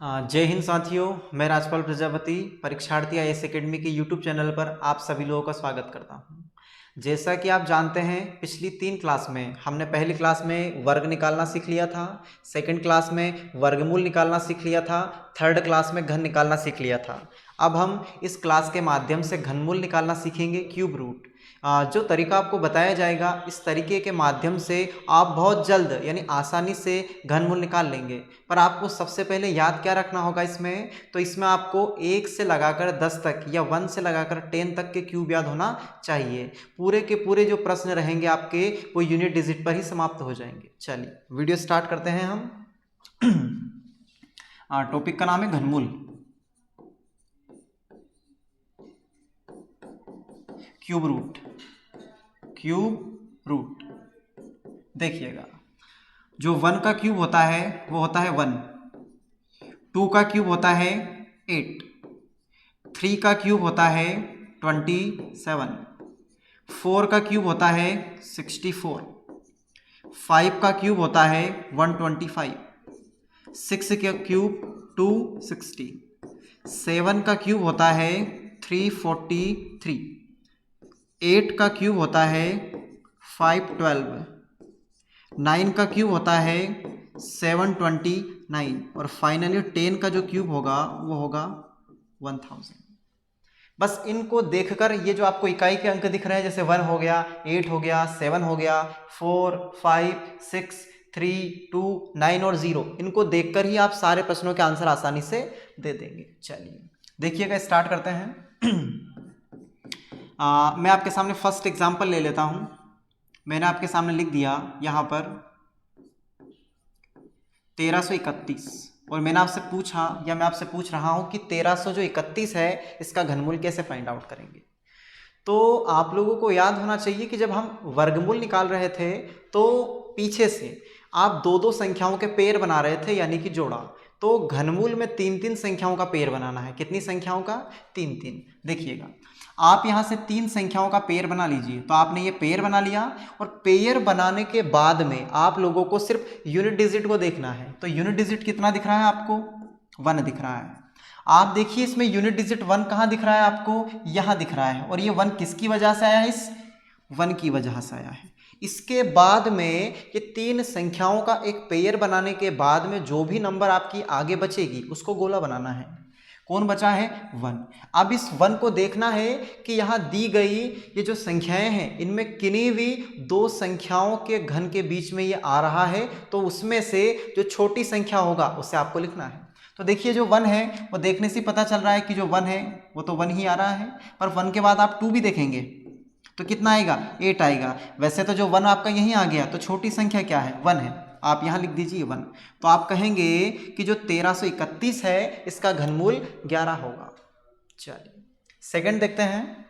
जय हिंद साथियों, मैं राजपाल प्रजापति परीक्षार्थी आईएएस एकेडमी के यूट्यूब चैनल पर आप सभी लोगों का स्वागत करता हूं। जैसा कि आप जानते हैं, पिछली 3 क्लास में हमने पहली क्लास में वर्ग निकालना सीख लिया था, सेकंड क्लास में वर्गमूल निकालना सीख लिया था, थर्ड क्लास में घन निकालना सीख लिया था। अब हम इस क्लास के माध्यम से घनमूल निकालना सीखेंगे, क्यूब रूट। जो तरीका आपको बताया जाएगा, इस तरीके के माध्यम से आप बहुत जल्द यानी आसानी से घनमूल निकाल लेंगे। पर आपको सबसे पहले याद क्या रखना होगा इसमें, तो इसमें आपको 1 से लगाकर 10 तक या 1 से लगाकर 10 तक के क्यूब याद होना चाहिए। पूरे के पूरे जो प्रश्न रहेंगे आपके, वो यूनिट डिजिट पर ही समाप्त हो जाएंगे। चलिए वीडियो स्टार्ट करते हैं हम। टॉपिक का नाम है घनमूल। Cube root, cube root. देखिएगा, जो 1 का क्यूब होता है वो होता है 1, 2 का क्यूब होता है 8, 3 का क्यूब होता है 27, 4 का क्यूब होता है 64, 5 का क्यूब होता है 125, 6 का क्यूब 260, 7 का क्यूब होता है 343, 8 का क्यूब होता है 512, 9 का क्यूब होता है 729 और फाइनली 10 का जो क्यूब होगा वो होगा 1000। बस इनको देखकर ये जो आपको इकाई के अंक दिख रहे हैं, जैसे 1 हो गया, 8 हो गया, 7 हो गया, 4, 5, 6, 3, 2, 9 और 0, इनको देखकर ही आप सारे प्रश्नों के आंसर आसानी से दे देंगे। चलिए देखिएगा, स्टार्ट करते हैं। मैं आपके सामने फर्स्ट एग्जाम्पल ले लेता हूं। मैंने आपके सामने लिख दिया यहाँ पर 1331 और मैंने आपसे पूछा, या मैं आपसे पूछ रहा हूं कि 1331 है, इसका घनमूल कैसे फाइंड आउट करेंगे। तो आप लोगों को याद होना चाहिए कि जब हम वर्गमूल निकाल रहे थे तो पीछे से आप 2-2 संख्याओं के पेयर बना रहे थे, यानी कि जोड़ा। तो घनमूल में 3-3 संख्याओं का पेयर बनाना है। कितनी संख्याओं का? 3-3। देखिएगा, आप यहाँ से 3 संख्याओं का पेयर बना लीजिए। तो आपने ये पेयर बना लिया और पेयर बनाने के बाद में आप लोगों को सिर्फ यूनिट डिजिट को देखना है। तो यूनिट डिजिट कितना दिख रहा है आपको? 1 दिख रहा है। आप देखिए, इसमें यूनिट डिजिट 1 कहाँ दिख रहा है आपको? यहाँ दिख रहा है। और ये 1 किसकी वजह से आया है? इस 1 की वजह से आया है। इसके बाद में ये 3 संख्याओं का एक पेयर बनाने के बाद में जो भी नंबर आपकी आगे बचेगी उसको गोला बनाना है। कौन बचा है? 1। अब इस 1 को देखना है कि यहाँ दी गई ये जो संख्याएं हैं, इनमें किन्हीं भी 2 संख्याओं के घन के बीच में ये आ रहा है, तो उसमें से जो छोटी संख्या होगा उसे आपको लिखना है। तो देखिए, जो 1 है वो देखने से पता चल रहा है कि जो 1 है वो तो 1 ही आ रहा है, पर 1 के बाद आप 2 भी देखेंगे तो कितना आएगा? 8 आएगा। वैसे तो जो 1 आपका यहीं आ गया, तो छोटी संख्या क्या है? 1 है। आप यहाँ लिख दीजिए 1। तो आप कहेंगे कि जो 1331 है इसका घनमूल 11 होगा। चलिए सेकंड देखते हैं।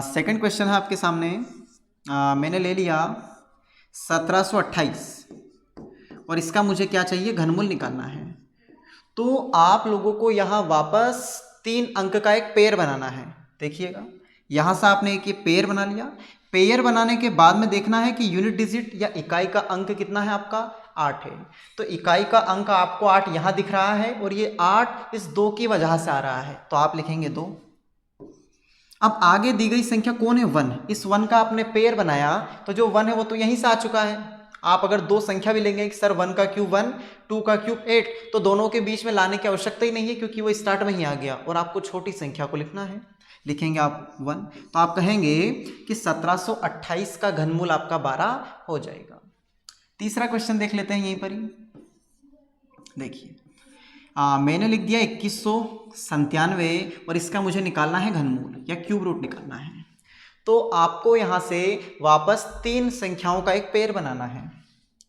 सेकंड क्वेश्चन है आपके सामने। मैंने ले लिया 1728 और इसका मुझे क्या चाहिए? घनमूल निकालना है। तो आप लोगों को यहाँ वापस 3 अंक का एक पेयर बनाना है। देखिएगा, यहाँ से आपने एक ये पेयर बना लिया। पेयर बनाने के बाद में देखना है कि यूनिट डिजिट या इकाई का अंक कितना है आपका? 8 है। तो इकाई का अंक आपको 8 यहाँ दिख रहा है और ये 8 इस 2 की वजह से आ रहा है, तो आप लिखेंगे 2। अब आगे दी गई संख्या कौन है? 1। इस 1 का आपने पेयर बनाया तो जो 1 है वो तो यहीं से आ चुका है। आप अगर 2 संख्या भी लेंगे कि सर 1 का क्यूब 1, 2 का क्यूब 8, तो दोनों के बीच में लाने की आवश्यकता ही नहीं है, क्योंकि वो स्टार्ट में ही आ गया और आपको छोटी संख्या को लिखना है। लिखेंगे आप 1। तो आप कहेंगे कि 1728 का घनमूल आपका 12 हो जाएगा। तीसरा क्वेश्चन देख लेते हैं यहीं पर ही। देखिए, मैंने लिख दिया 2197 और इसका मुझे निकालना है घनमूल या क्यूब रूट निकालना है। तो आपको यहाँ से वापस 3 संख्याओं का एक पेयर बनाना है।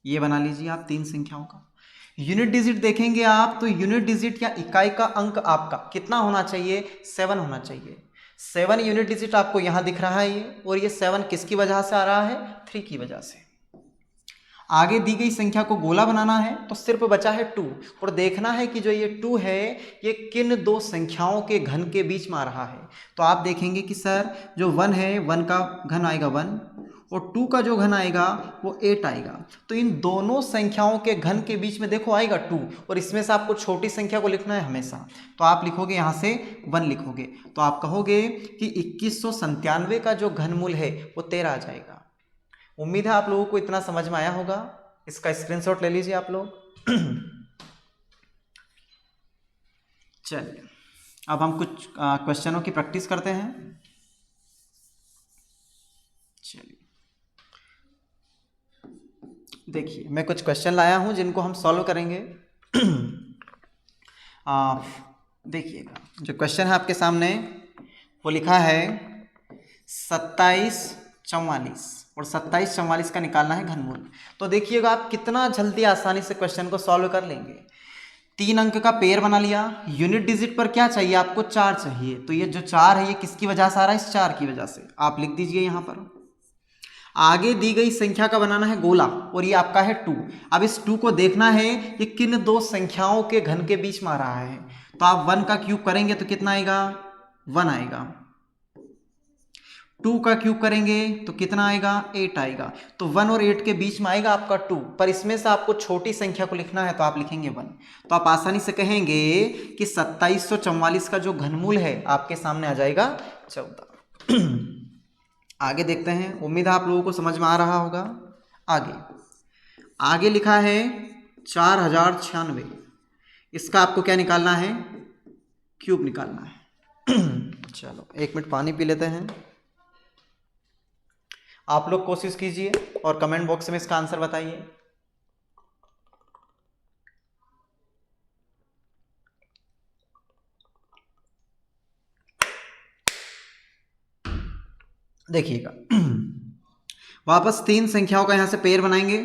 ये बना लीजिए आप 3 संख्याओं का। यूनिट डिजिट देखेंगे आप, तो यूनिट डिजिट या इकाई का अंक आपका कितना होना चाहिए? 7 होना चाहिए। 7 यूनिट डिजिट आपको यहाँ दिख रहा है ये, और ये 7 किसकी वजह से आ रहा है? 3 की वजह से। आगे दी गई संख्या को गोला बनाना है, तो सिर्फ बचा है 2 और देखना है कि जो ये 2 है ये किन 2 संख्याओं के घन के बीच में आ रहा है। तो आप देखेंगे कि सर जो 1 है, 1 का घन आएगा 1 और 2 का जो घन आएगा वो 8 आएगा। तो इन दोनों संख्याओं के घन के बीच में देखो आएगा 2, और इसमें से आपको छोटी संख्या को लिखना है हमेशा, तो आप लिखोगे यहाँ से 1 लिखोगे, तो आप कहोगे कि 2197 का जो घनमूल है वो 13 आ जाएगा। उम्मीद है आप लोगों को इतना समझ में आया होगा। इसका स्क्रीनशॉट ले लीजिए आप लोग। चलिए अब हम कुछ क्वेश्चनों की प्रैक्टिस करते हैं। चलिए देखिए मैं कुछ क्वेश्चन लाया हूं जिनको हम सॉल्व करेंगे। देखिएगा जो क्वेश्चन है आपके सामने वो लिखा है 2744 और 2744 का निकालना है घनमूल। तो देखिएगा आप कितना जल्दी आसानी से क्वेश्चन को सॉल्व कर लेंगे। 3 अंक का पेयर बना लिया। यूनिट डिजिट पर क्या चाहिए आपको? 4 चाहिए। तो ये जो 4 है ये किसकी वजह से आ रहा है? इस 4 की वजह से। आप लिख दीजिए यहाँ पर। आगे दी गई संख्या का बनाना है गोला और ये आपका है 2। अब इस 2 को देखना है ये किन दो संख्याओं के घन के बीच में आ रहा है। तो आप 1 का क्यूब करेंगे तो कितना आएगा? 1 आएगा। 2 का क्यूब करेंगे तो कितना आएगा? 8 आएगा। तो 1 और 8 के बीच में आएगा आपका 2, पर इसमें से आपको छोटी संख्या को लिखना है तो आप लिखेंगे 1। तो आप आसानी से कहेंगे कि 2744 का जो घनमूल है आपके सामने आ जाएगा 14। आगे देखते हैं। उम्मीद है आप लोगों को समझ में आ रहा होगा। आगे लिखा है 4096। इसका आपको क्या निकालना है? क्यूब निकालना है। चलो 1 मिनट पानी पी लेते हैं। आप लोग कोशिश कीजिए और कमेंट बॉक्स में इसका आंसर बताइए। देखिएगा वापस 3 संख्याओं का यहां से पेयर बनाएंगे।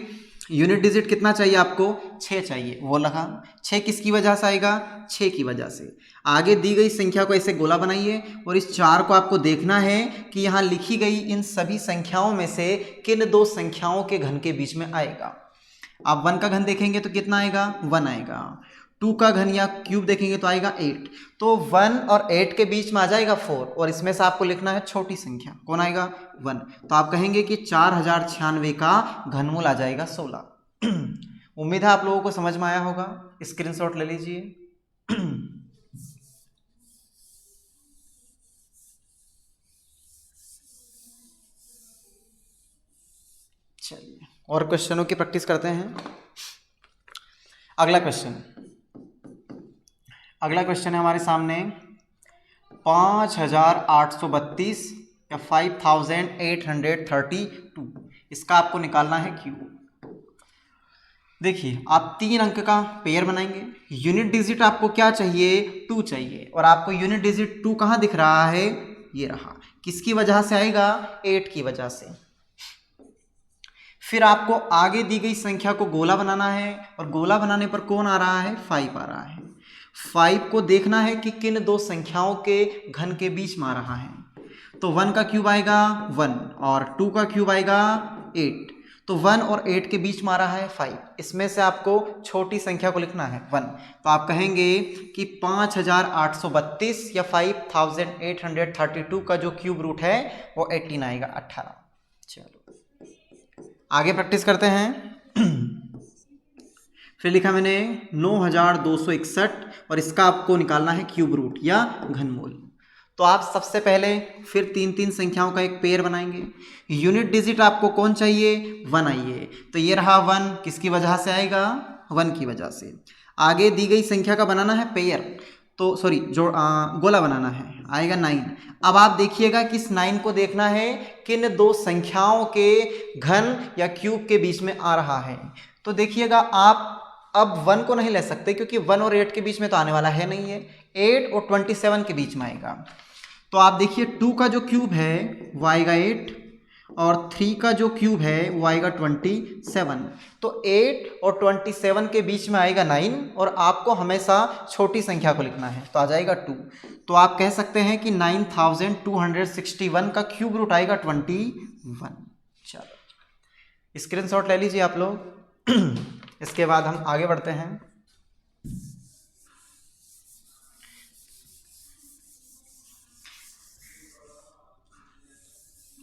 यूनिट डिजिट कितना चाहिए आपको? 6 चाहिए। वो लगा 6 किसकी वजह से आएगा? 6 की वजह से। आगे दी गई संख्या को ऐसे गोला बनाइए और इस 4 को आपको देखना है कि यहाँ लिखी गई इन सभी संख्याओं में से किन दो संख्याओं के घन के बीच में आएगा। आप 1 का घन देखेंगे तो कितना आएगा? 1 आएगा। 2 का घन या क्यूब देखेंगे तो आएगा 8। तो 1 और 8 के बीच में आ जाएगा 4, और इसमें से आपको लिखना है छोटी संख्या। कौन आएगा? 1। तो आप कहेंगे कि 4096 का घनमूल आ जाएगा 16। उम्मीद है आप लोगों को समझ में आया होगा। स्क्रीनशॉट ले लीजिए। चलिए और क्वेश्चनों की प्रैक्टिस करते हैं। अगला क्वेश्चन है हमारे सामने 5832 या 5832। इसका आपको निकालना है क्यूब। देखिए आप 3 अंक का पेयर बनाएंगे। यूनिट डिजिट आपको क्या चाहिए? 2 चाहिए, और आपको यूनिट डिजिट 2 कहाँ दिख रहा है? ये रहा। किसकी वजह से आएगा? 8 की वजह से। फिर आपको आगे दी गई संख्या को गोला बनाना है, और गोला बनाने पर कौन आ रहा है? 5 आ रहा है। 5 को देखना है कि किन दो संख्याओं के घन के बीच में आ रहा है। तो 1 का क्यूब आएगा 1 और 2 का क्यूब आएगा 8। तो 1 और 8 के बीच में आ रहा है 5। इसमें से आपको छोटी संख्या को लिखना है 1। तो आप कहेंगे कि 5832 या 5832 का जो क्यूब रूट है वो 18 आएगा, 18। चलो आगे प्रैक्टिस करते हैं। फिर लिखा मैंने 9261, और इसका आपको निकालना है क्यूब रूट या घनमूल। तो आप सबसे पहले फिर 3 संख्याओं का एक पेयर बनाएंगे। यूनिट डिजिट आपको कौन चाहिए? 1 आइए। तो ये रहा 1, किसकी वजह से आएगा? 1 की वजह से। आगे दी गई संख्या का बनाना है पेयर, तो सॉरी जो गोला बनाना है, आएगा 9। अब आप देखिएगा कि इस 9 को देखना है किन दो संख्याओं के घन या क्यूब के बीच में आ रहा है। तो देखिएगा आप अब 1 को नहीं ले सकते क्योंकि 1 और 8 के बीच में तो आने वाला है नहीं है। 8 और 27 के बीच में आएगा। तो आप देखिए 2 का जो क्यूब है वो आएगा 8, और 3 का जो क्यूब है वो आएगा 27। तो 8 और 27 के बीच में आएगा 9, और आपको हमेशा छोटी संख्या को लिखना है, तो आ जाएगा 2। तो आप कह सकते हैं कि 9261 का क्यूब रूट आएगा 21। चलो स्क्रीनशॉट ले लीजिए आप लोग। इसके बाद हम आगे बढ़ते हैं।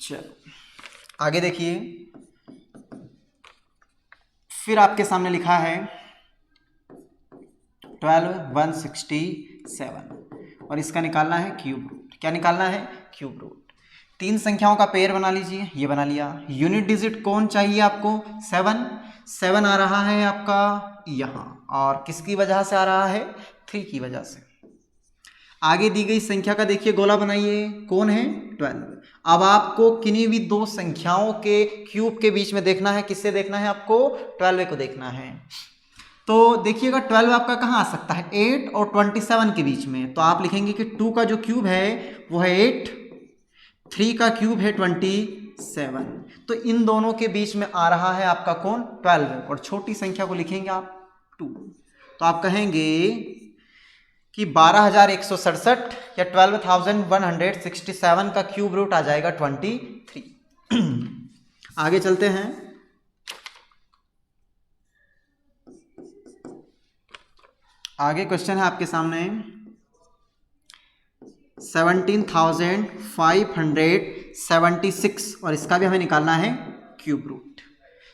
चलो आगे देखिए, फिर आपके सामने लिखा है 12,167 और इसका निकालना है क्यूब रूट। क्या निकालना है? Cube root. 3 संख्याओं का पेयर बना लीजिए, ये बना लिया। यूनिट डिजिट कौन चाहिए आपको? 7 आ रहा है आपका यहाँ, और किसकी वजह से आ रहा है? 3 की वजह से। आगे दी गई संख्या का देखिए गोला बनाइए, कौन है? 12। अब आपको किन्हीं भी 2 संख्याओं के क्यूब के बीच में देखना है। किससे देखना है आपको? 12 को देखना है। तो देखिएगा 12 आपका कहाँ आ सकता है? 8 और 27 के बीच में। तो आप लिखेंगे कि 2 का जो क्यूब है वो है 8, 3 का क्यूब है 27। तो इन दोनों के बीच में आ रहा है आपका कौन? 12। और छोटी संख्या को लिखेंगे आप 2। तो आप कहेंगे कि 12,167 या 12,167 का क्यूब रूट आ जाएगा 23। आगे चलते हैं। आगे क्वेश्चन है आपके सामने 17,576 और इसका भी हमें निकालना है क्यूब रूट।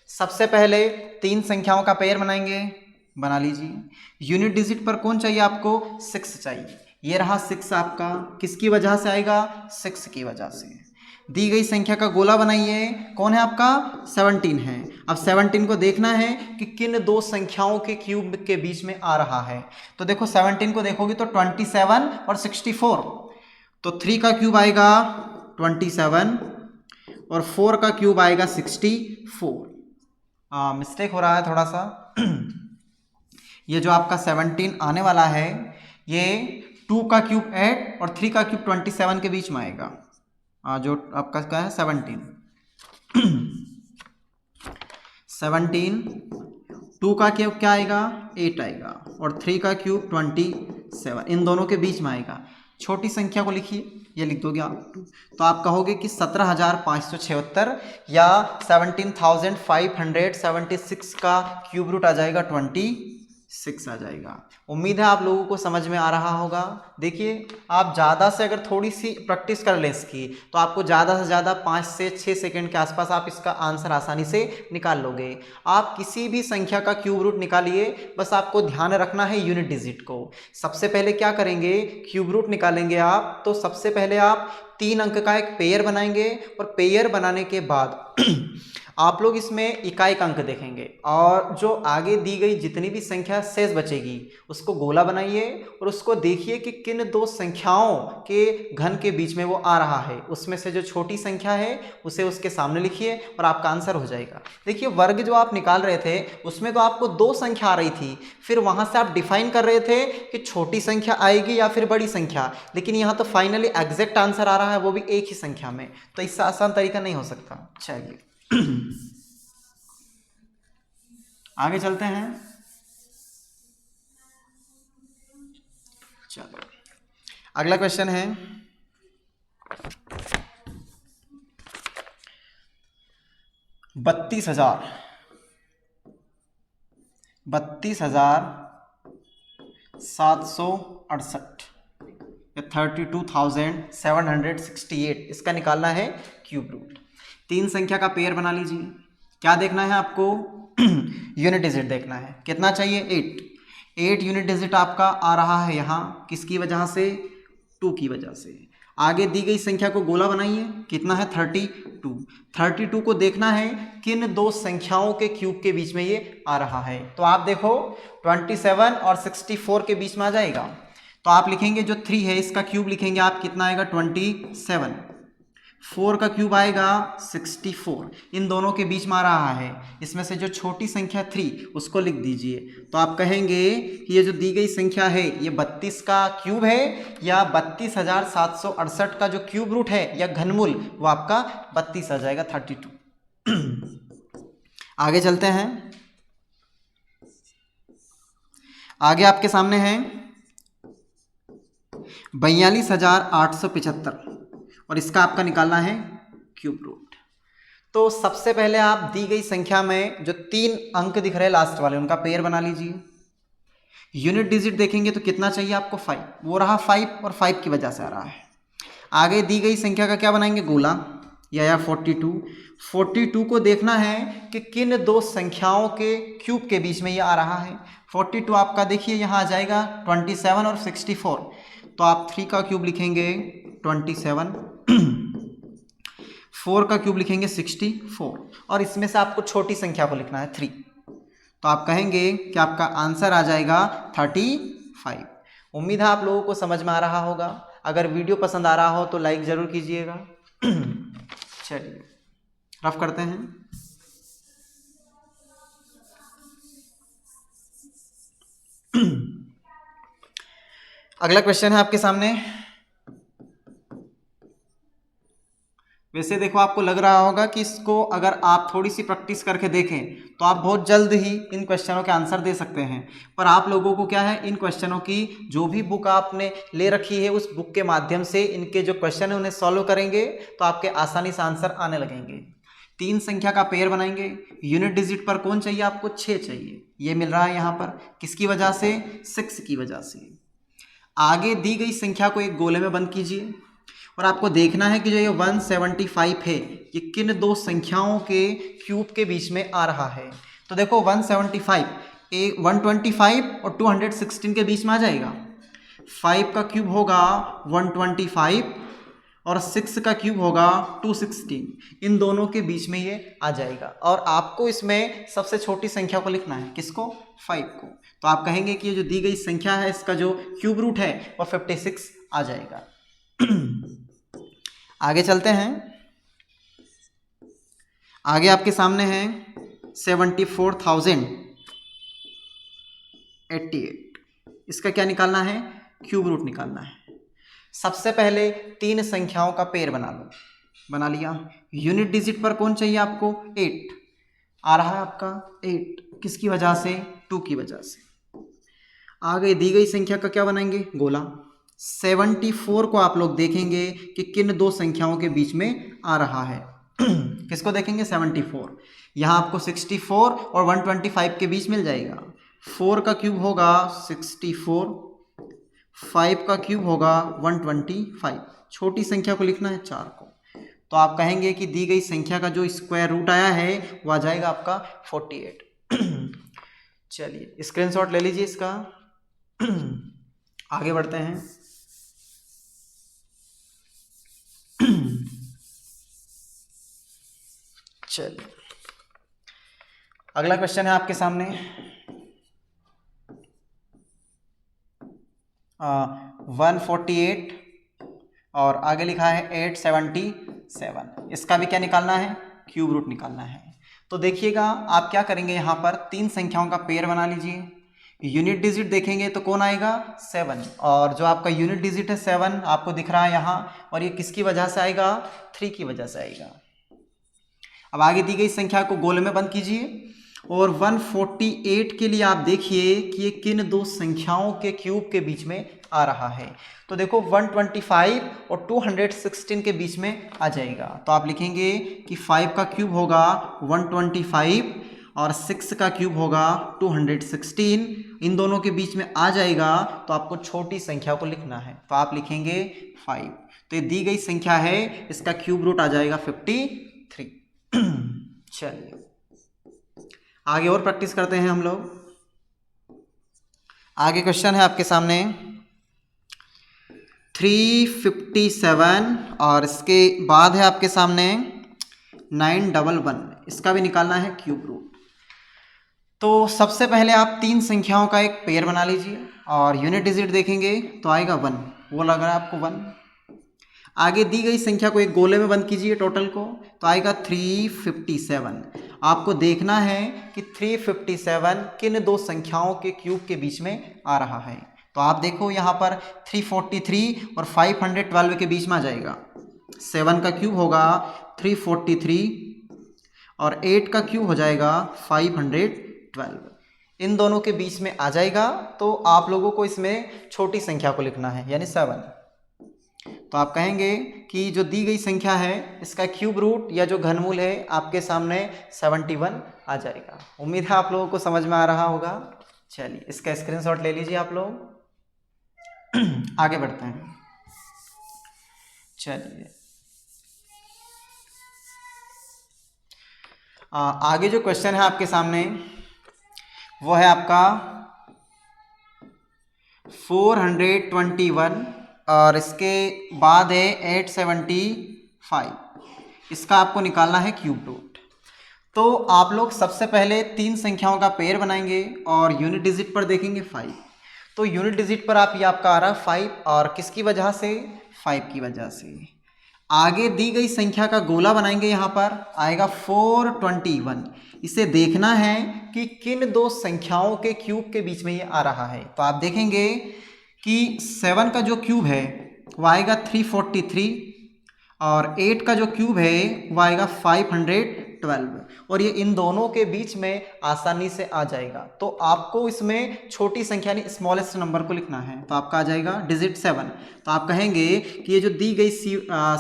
सबसे पहले 3 संख्याओं का पेयर बनाएंगे, बना लीजिए। यूनिट डिजिट पर कौन चाहिए आपको? 6 चाहिए। ये रहा 6 आपका, किसकी वजह से आएगा? 6 की वजह से। दी गई संख्या का गोला बनाइए, कौन है आपका? 17 है। अब 17 को देखना है कि किन 2 संख्याओं के क्यूब के बीच में आ रहा है। तो देखो 17 को देखोगे तो 27 और 64। तो 3 का क्यूब आएगा 27 और 4 का क्यूब आएगा 64। मिस्टेक हो रहा है थोड़ा सा। ये जो आपका 17 आने वाला है ये 2 का क्यूब 8 और 3 का क्यूब 27 के बीच में आएगा। जो आपका क्या है 17 2 का क्यूब क्या आएगा? 8 आएगा और 3 का क्यूब 27, इन दोनों के बीच में आएगा। छोटी संख्या को लिखिए, ये लिख दोगे आप। तो आप कहोगे कि 17,576 या 17,576 का क्यूब रूट आ जाएगा 26 आ जाएगा। उम्मीद है आप लोगों को समझ में आ रहा होगा। देखिए आप ज़्यादा से अगर थोड़ी सी प्रैक्टिस कर लें इसकी तो आपको ज़्यादा से ज़्यादा 5 से 6 सेकंड के आसपास आप इसका आंसर आसानी से निकाल लोगे। आप किसी भी संख्या का क्यूब रूट निकालिए, बस आपको ध्यान रखना है यूनिट डिजिट को। सबसे पहले क्या करेंगे? क्यूब रूट निकालेंगे आप तो सबसे पहले आप 3 अंक का एक पेयर बनाएंगे और पेयर बनाने के बाद आप लोग इसमें इकाई अंक देखेंगे और जो आगे दी गई जितनी भी संख्या शेष बचेगी उसको गोला बनाइए और उसको देखिए कि किन 2 संख्याओं के घन के बीच में वो आ रहा है। उसमें से जो छोटी संख्या है उसे उसके सामने लिखिए और आपका आंसर हो जाएगा। देखिए वर्ग जो आप निकाल रहे थे उसमें तो आपको 2 संख्या आ रही थी, फिर वहां से आप डिफाइन कर रहे थे कि छोटी संख्या आएगी या फिर बड़ी संख्या, लेकिन यहाँ तो फाइनली एग्जैक्ट आंसर आ रहा है वो भी एक ही संख्या में। तो इससे आसान तरीका नहीं हो सकता। चलिए आगे चलते हैं। चलो अगला क्वेश्चन है 32,768 या 32,768 इसका निकालना है क्यूब रूट। 3 संख्या का पेयर बना लीजिए। क्या देखना है आपको? यूनिट डिजिट देखना है। कितना चाहिए? 8 यूनिट डिजिट आपका आ रहा है यहाँ, किसकी वजह से? 2 की वजह से। आगे दी गई संख्या को गोला बनाइए, कितना है? 32 को देखना है किन 2 संख्याओं के क्यूब के बीच में ये आ रहा है। तो आप देखो 27 और 64 के बीच में आ जाएगा। तो आप लिखेंगे जो 3 है इसका क्यूब लिखेंगे आप, कितना आएगा? 27। 4 का क्यूब आएगा 64, इन दोनों के बीच में आ रहा है। इसमें से जो छोटी संख्या 3 उसको लिख दीजिए। तो आप कहेंगे कि ये जो दी गई संख्या है ये 32 का क्यूब है या 32,768 का जो क्यूब रूट है या घनमूल वो आपका 32 आ जाएगा, 32। आगे चलते हैं। आगे आपके सामने है 42,875 और इसका आपका निकालना है क्यूब रूट। तो सबसे पहले आप दी गई संख्या में जो 3 अंक दिख रहे हैं लास्ट वाले उनका पेयर बना लीजिए। यूनिट डिजिट देखेंगे तो कितना चाहिए आपको? 5, वो रहा 5 और 5 की वजह से आ रहा है। आगे दी गई संख्या का क्या बनाएंगे? गोला। या 42 को देखना है कि किन दो संख्याओं के क्यूब के बीच में ये आ रहा है। 42 आपका देखिए यहाँ आ जाएगा 27 और 64, तो आप 3 का क्यूब लिखेंगे 27, 4 का क्यूब लिखेंगे 64, और इसमें से आपको छोटी संख्या को लिखना है 3, तो आप कहेंगे कि आपका आंसर आ जाएगा 35। उम्मीद है आप लोगों को समझ में आ रहा होगा। अगर वीडियो पसंद आ रहा हो तो लाइक ज़रूर कीजिएगा। चलिए रफ करते हैं। अगला क्वेश्चन है आपके सामने। वैसे देखो आपको लग रहा होगा कि इसको अगर आप थोड़ी सी प्रैक्टिस करके देखें तो आप बहुत जल्द ही इन क्वेश्चनों के आंसर दे सकते हैं, पर आप लोगों को क्या है, इन क्वेश्चनों की जो भी बुक आपने ले रखी है उस बुक के माध्यम से इनके जो क्वेश्चन है उन्हें सॉल्व करेंगे तो आपके आसानी से आंसर आने लगेंगे। 3 संख्या का पेयर बनाएंगे। यूनिट डिजिट पर कौन चाहिए आपको? 6 चाहिए। ये मिल रहा है यहाँ पर किसकी वजह से? 6 की वजह से। आगे दी गई संख्या को एक गोले में बंद कीजिए और आपको देखना है कि जो ये 175 है ये किन दो संख्याओं के क्यूब के बीच में आ रहा है। तो देखो 175 125 और 216 के बीच में आ जाएगा। 5 का क्यूब होगा 125 और 6 का क्यूब होगा 216, इन दोनों के बीच में ये आ जाएगा। और आपको इसमें सबसे छोटी संख्या को लिखना है, किसको? 5 को। तो आप कहेंगे कि ये जो दी गई संख्या है इसका जो क्यूब रूट है वो 56 आ जाएगा। आगे चलते हैं। आगे आपके सामने है 74,088। इसका क्या निकालना है? क्यूब रूट निकालना है। सबसे पहले 3 संख्याओं का पेयर बना लो। बना लिया। यूनिट डिजिट पर कौन चाहिए आपको? 8 आ रहा है आपका 8, किसकी वजह से? 2 की वजह से। आगे दी गई संख्या का क्या बनाएंगे? गोला। 74 को आप लोग देखेंगे कि किन दो संख्याओं के बीच में आ रहा है। किसको देखेंगे? 74। यहाँ आपको 64 और 125 के बीच मिल जाएगा। 4 का क्यूब होगा 64, 5 का क्यूब होगा 125। छोटी संख्या को लिखना है 4 को। तो आप कहेंगे कि दी गई संख्या का जो स्क्वायर रूट आया है वो आ जाएगा आपका 48। चलिए स्क्रीनशॉट ले लीजिए इसका। आगे बढ़ते हैं। चलिए अगला क्वेश्चन है आपके सामने। 148 और आगे लिखा है 877। इसका भी क्या निकालना है? क्यूब रूट निकालना है। तो देखिएगा आप क्या करेंगे, यहाँ पर 3 संख्याओं का पेयर बना लीजिए। यूनिट डिजिट देखेंगे तो कौन आएगा? 7, और जो आपका यूनिट डिजिट है 7 आपको दिख रहा है यहाँ, और ये किसकी वजह से आएगा? 3 की वजह से आएगा। अब आगे दी गई संख्या को गोले में बंद कीजिए और 148 के लिए आप देखिए कि ये किन दो संख्याओं के क्यूब के बीच में आ रहा है। तो देखो 125 और 216 के बीच में आ जाएगा। तो आप लिखेंगे कि 5 का क्यूब होगा 125 और 6 का क्यूब होगा 216, इन दोनों के बीच में आ जाएगा। तो आपको छोटी संख्या को लिखना है, तो आप लिखेंगे 5। तो ये दी गई संख्या है, इसका क्यूब रूट आ जाएगा 53। चलिए आगे और प्रैक्टिस करते हैं हम लोग। आगे क्वेश्चन है आपके सामने 357 और इसके बाद है आपके सामने 911। इसका भी निकालना है क्यूब रूट। तो सबसे पहले आप 3 संख्याओं का एक पेयर बना लीजिए और यूनिट डिजिट देखेंगे तो आएगा 1, वो लग रहा है आपको 1। आगे दी गई संख्या को एक गोले में बंद कीजिए टोटल को, तो आएगा 357। आपको देखना है कि 357 किन दो संख्याओं के क्यूब के बीच में आ रहा है। तो आप देखो यहाँ पर 343 और 512 के बीच में आ जाएगा। 7 का क्यूब होगा 343 और 8 का क्यूब हो जाएगा 512, इन दोनों के बीच में आ जाएगा। तो आप लोगों को इसमें छोटी संख्या को लिखना है यानी 7। तो आप कहेंगे कि जो दी गई संख्या है इसका क्यूब रूट या जो घनमूल है आपके सामने 71 आ जाएगा। उम्मीद है आप लोगों को समझ में आ रहा होगा। चलिए इसका स्क्रीनशॉट ले लीजिए आप लोग। आगे बढ़ते हैं। चलिए आगे जो क्वेश्चन है आपके सामने वो है आपका 421 और इसके बाद है 875। इसका आपको निकालना है क्यूब रूट। तो आप लोग सबसे पहले 3 संख्याओं का पेयर बनाएंगे और यूनिट डिजिट पर देखेंगे 5। तो यूनिट डिजिट पर आप ये आपका आ रहा है 5 और किसकी वजह से, 5 की वजह से। आगे दी गई संख्या का गोला बनाएंगे, यहाँ पर आएगा 421। इसे देखना है कि किन 2 संख्याओं के क्यूब के बीच में ये आ रहा है। तो आप देखेंगे कि 7 का जो क्यूब है वो आएगा 343 और 8 का जो क्यूब है वो आएगा 512 और ये इन दोनों के बीच में आसानी से आ जाएगा। तो आपको इसमें छोटी संख्या यानी स्मॉलेस्ट नंबर को लिखना है। तो आपका आ जाएगा डिजिट 7। तो आप कहेंगे कि ये जो दी गई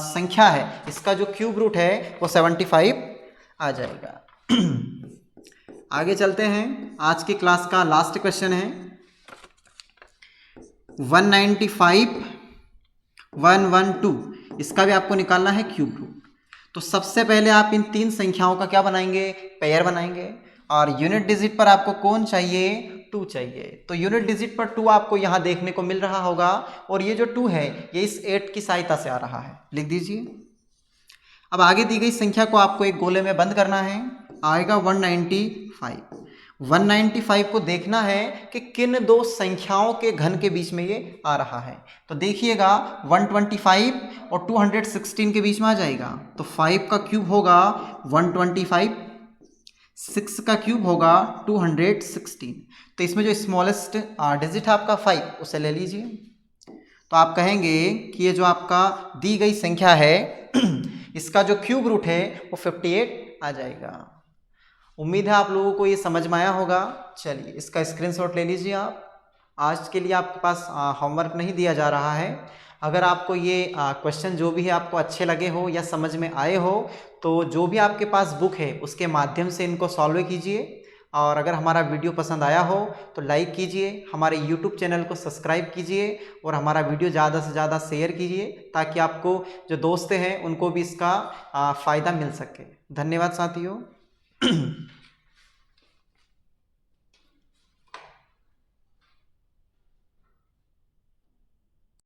संख्या है इसका जो क्यूब रूट है वो 75 आ जाएगा। आगे चलते हैं। आज की क्लास का लास्ट क्वेश्चन है 195 112। इसका भी आपको निकालना है क्यूब रूट। तो सबसे पहले आप इन 3 संख्याओं का क्या बनाएंगे, पेयर बनाएंगे और यूनिट डिजिट पर आपको कौन चाहिए, 2 चाहिए। तो यूनिट डिजिट पर 2 आपको यहाँ देखने को मिल रहा होगा और ये जो 2 है ये इस 8 की सहायता से आ रहा है, लिख दीजिए। अब आगे दी गई संख्या को आपको एक गोले में बंद करना है, आएगा 195। 195 को देखना है कि किन 2 संख्याओं के घन के बीच में ये आ रहा है। तो देखिएगा 125 और 216 के बीच में आ जाएगा। तो 5 का क्यूब होगा 125, 6 का क्यूब होगा 216। तो इसमें जो स्मॉलेस्ट डिजिट है आपका 5 उसे ले लीजिए। तो आप कहेंगे कि ये जो आपका दी गई संख्या है इसका जो क्यूब रूट है वो 58 आ जाएगा। उम्मीद है आप लोगों को ये समझ में आया होगा। चलिए इसका स्क्रीनशॉट ले लीजिए आप। आज के लिए आपके पास होमवर्क नहीं दिया जा रहा है। अगर आपको ये क्वेश्चन जो भी है आपको अच्छे लगे हो या समझ में आए हो तो जो भी आपके पास बुक है उसके माध्यम से इनको सॉल्व कीजिए। और अगर हमारा वीडियो पसंद आया हो तो लाइक कीजिए, हमारे यूट्यूब चैनल को सब्सक्राइब कीजिए और हमारा वीडियो ज़्यादा से ज़्यादा शेयर कीजिए ताकि आपको जो दोस्त हैं उनको भी इसका फ़ायदा मिल सके। धन्यवाद साथियों।